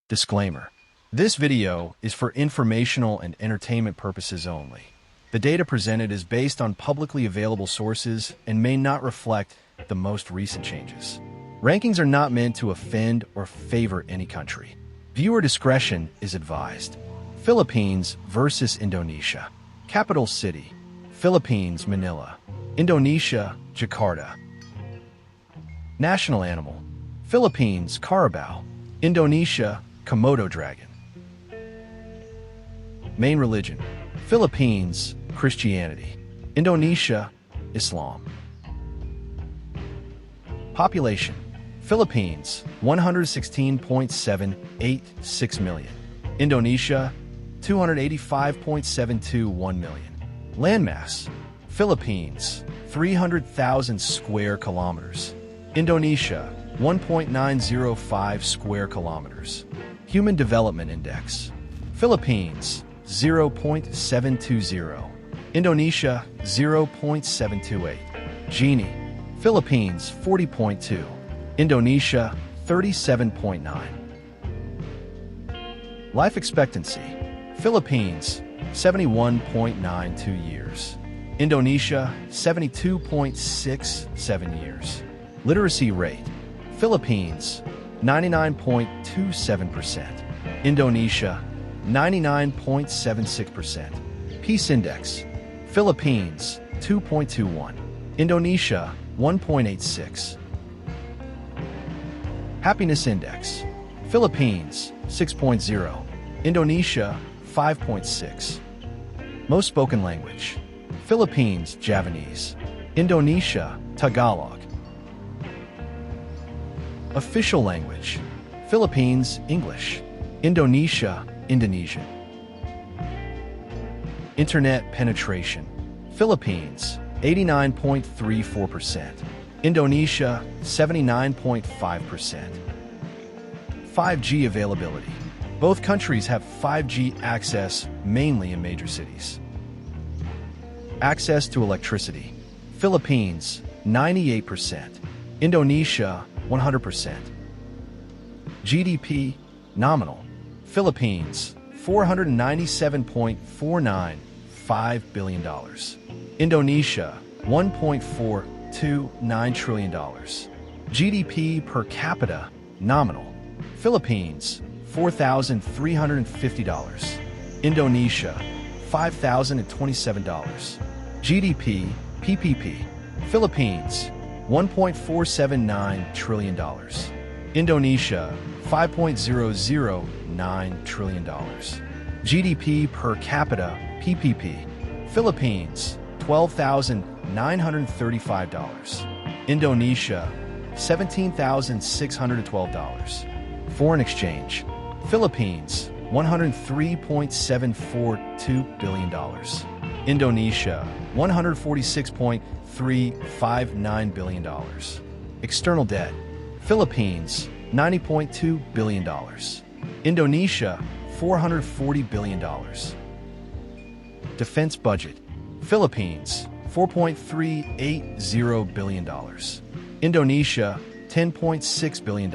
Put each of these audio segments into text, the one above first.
Disclaimer. This video is for informational and entertainment purposes only. The data presented is based on publicly available sources and may not reflect the most recent changes. Rankings are not meant to offend or favor any country. Viewer discretion is advised. Philippines versus Indonesia. Capital city: Philippines, Manila. Indonesia, Jakarta. National animal: Philippines, carabao. Indonesia, Komodo dragon. Main religion: Philippines, Christianity. Indonesia, Islam. Population: Philippines, 116.786 million. Indonesia, 285.721 million. Landmass: Philippines, 300,000 square kilometers. Indonesia, 1.905 square kilometers. Human Development Index: Philippines, 0.720. Indonesia, 0.728. GINI: Philippines, 40.2. Indonesia, 37.9. Life expectancy: Philippines, 71.92 years. Indonesia, 72.67 years. Literacy rate: Philippines, 99.27%. Indonesia, 99.76%. Peace Index: Philippines, 2.21. Indonesia, 1.86. Happiness Index: Philippines, 6.0. Indonesia, 5.6. Most spoken language: Philippines, Javanese. Indonesia, Tagalog. Official language: Philippines, English. Indonesia, Indonesian. Internet penetration: Philippines, 89.34%. Indonesia, 79.5%. 5G availability: both countries have 5G access, mainly in major cities. Access to electricity: Philippines, 98%. Indonesia, 100%. GDP nominal: Philippines, $497.495 billion. Indonesia, $1.429 trillion. GDP per capita nominal: Philippines, $4,350. Indonesia, $5,027. GDP PPP: Philippines, $1.479 trillion. Indonesia, $5.009 trillion. GDP per capita PPP: Philippines, $12,935. Indonesia, $17,612. Foreign exchange: Philippines, $103.742 billion. Indonesia, $146.359 billion. External debt: Philippines, $90.2 billion. Indonesia, $440 billion. Defense budget: Philippines, $4.380 billion. Indonesia, $10.6 billion.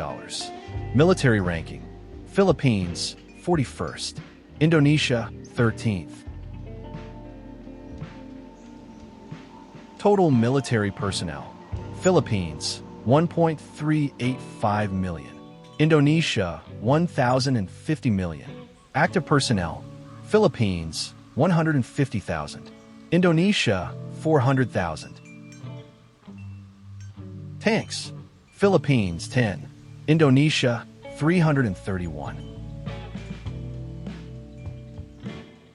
Military ranking: Philippines, 41st. Indonesia, 13th. Total military personnel: Philippines, 1.385 million. Indonesia, 1,050 million. Active personnel: Philippines, 150,000. Indonesia, 400,000. Tanks: Philippines, 10. Indonesia, 331.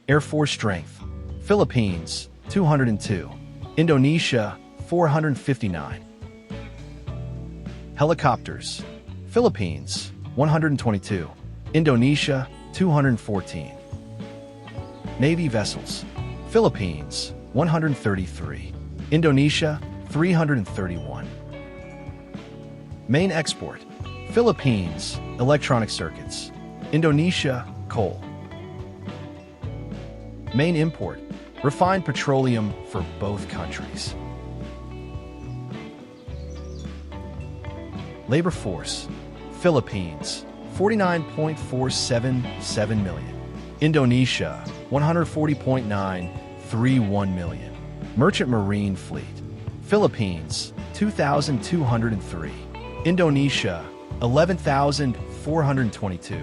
Air Force strength: Philippines, 202. Indonesia, 459. Helicopters: Philippines, 122. Indonesia, 214. Navy vessels: Philippines, 133. Indonesia, 331. Main export: Philippines, electronic circuits. Indonesia, coal. Main import: refined petroleum for both countries. Labor force: Philippines, 49.477 million. Indonesia, 140.931 million. Merchant Marine Fleet. Philippines, 2,203. Indonesia, 11,422.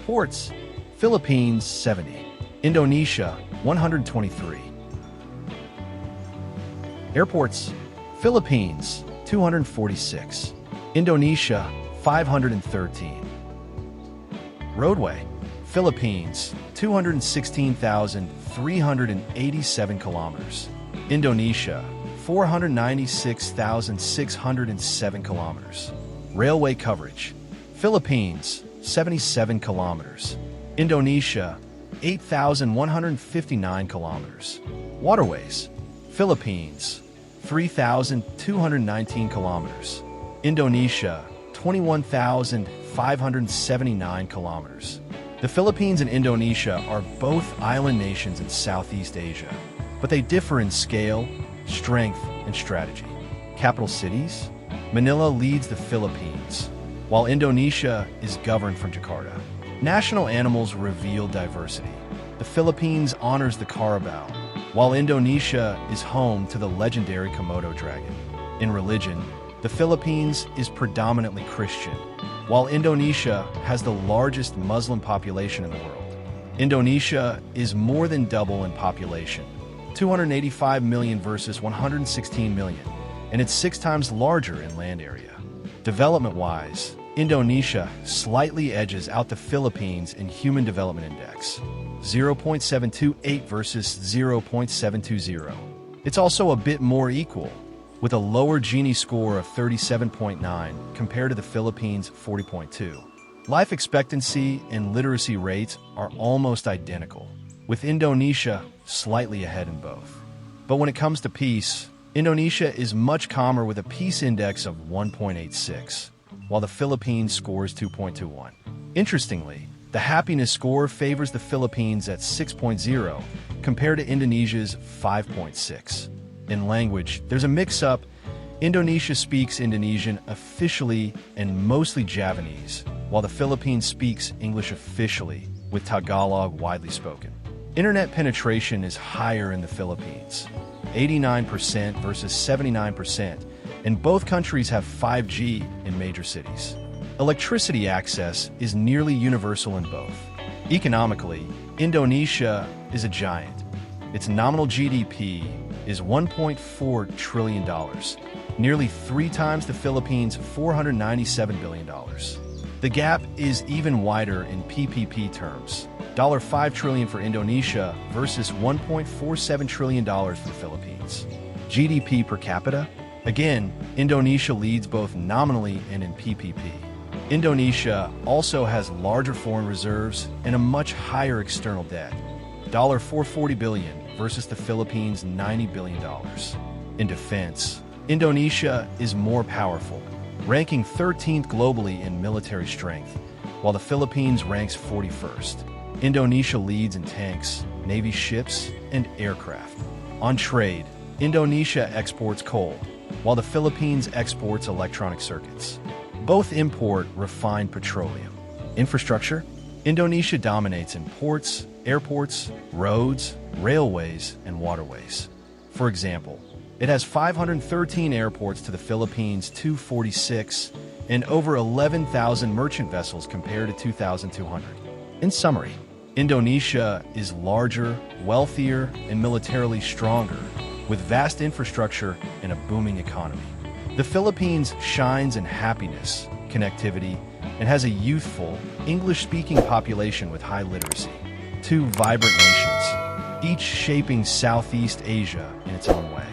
Ports, Philippines, 70. Indonesia, 123. Airports, Philippines, 246. Indonesia, 513. Roadway, Philippines, 216,387 kilometers. Indonesia, 496,607 kilometers. Railway coverage, Philippines, 77 kilometers. Indonesia, 8,159 kilometers. Waterways, Philippines, 3,219 kilometers. Indonesia, 21,579 kilometers. The Philippines and Indonesia are both island nations in Southeast Asia, but they differ in scale, strength, and strategy. Capital cities? Manila leads the Philippines, while Indonesia is governed from Jakarta. National animals reveal diversity. The Philippines honors the carabao, while Indonesia is home to the legendary Komodo dragon. In religion, the Philippines is predominantly Christian, while Indonesia has the largest Muslim population in the world. Indonesia is more than double in population, 285 million versus 116 million, and it's 6 times larger in land area. Development-wise, Indonesia slightly edges out the Philippines in Human Development Index, 0.728 versus 0.720. It's also a bit more equal, with a lower GINI score of 37.9 compared to the Philippines' 40.2. Life expectancy and literacy rates are almost identical, with Indonesia slightly ahead in both. But when it comes to peace, Indonesia is much calmer with a peace index of 1.86, while the Philippines scores 2.21. Interestingly, the happiness score favors the Philippines at 6.0 compared to Indonesia's 5.6. In language, there's a mix-up. Indonesia speaks Indonesian officially and mostly Javanese, while the Philippines speaks English officially, with Tagalog widely spoken. Internet penetration is higher in the Philippines, 89% versus 79%, and both countries have 5G in major cities. Electricity access is nearly universal in both. Economically, Indonesia is a giant. Its nominal GDP is $1.4 trillion, nearly 3 times the Philippines' $497 billion. The gap is even wider in PPP terms, $5 trillion for Indonesia versus $1.47 trillion for the Philippines. GDP per capita? Again, Indonesia leads both nominally and in PPP. Indonesia also has larger foreign reserves and a much higher external debt, $440 billion versus the Philippines' $90 billion. In defense, Indonesia is more powerful, ranking 13th globally in military strength, while the Philippines ranks 41st. Indonesia leads in tanks, Navy ships, and aircraft. On trade, Indonesia exports coal, while the Philippines exports electronic circuits. Both import refined petroleum. Infrastructure? Indonesia dominates in ports, airports, roads, railways, and waterways. For example, it has 513 airports to the Philippines' 246 and over 11,000 merchant vessels compared to 2,200. In summary, Indonesia is larger, wealthier, and militarily stronger, with vast infrastructure and a booming economy. The Philippines shines in happiness, connectivity, and has a youthful, English-speaking population with high literacy. 2 vibrant nations, each shaping Southeast Asia in its own way.